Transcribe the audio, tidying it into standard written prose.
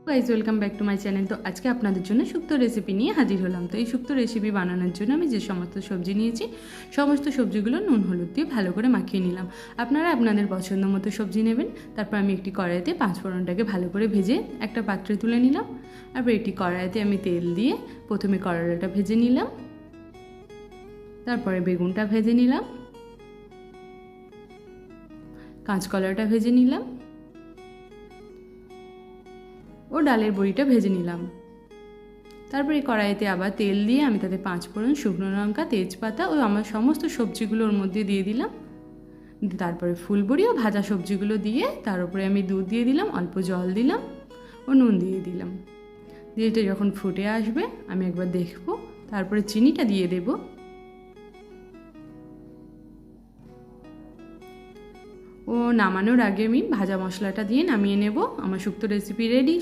Guys welcome back to my channel. তো আজকে আপনাদের জন্য শুক্তো রেসিপি নিয়ে হাজির হলাম। তো এই শুক্তো রেসিপি বানানোর জন্য আমি যে সমস্ত সবজি নিয়েছি সমস্ত সবজিগুলো নুন হলুদ দিয়ে ভালো করে মাখিয়ে নিলাম। আপনারা আপনাদের পছন্দ মতো সবজি নেবেন। তারপর আমি একটি কড়াইতে পাঁচফোড়নটাকে ভালো করে ভেজে একটা পাত্রে তুলে নিলাম। তারপর একটি কড়াইতে আমি তেল দিয়ে প্রথমে করলাটা ভেজে নিলাম, তারপরে বেগুনটা ভেজে নিলাম, কাঁচকলাটা ভেজে নিলাম ও ডালের বড়িটা ভেজে নিলাম। তারপরে কড়াইতে আবার তেল দিয়ে আমি তাতে পাঁচফোড়ন, শুকনো লঙ্কা, তেজপাতা ও আমার সমস্ত সবজিগুলোর মধ্যে দিয়ে দিলাম। তারপরে ফুলবড়ি ও ভাজা সবজিগুলো দিয়ে তার উপরে আমি দুধ দিয়ে দিলাম, অল্প জল দিলাম ও নুন দিয়ে দিলাম। দিয়ে এটা যখন ফুটে আসবে আমি একবার দেখব, তারপরে চিনিটা দিয়ে দেব। ও নামানোর আগে আমি ভাজা মশলাটা দিয়ে নামিয়ে নেব। আমার শুক্তো রেসিপি রেডি।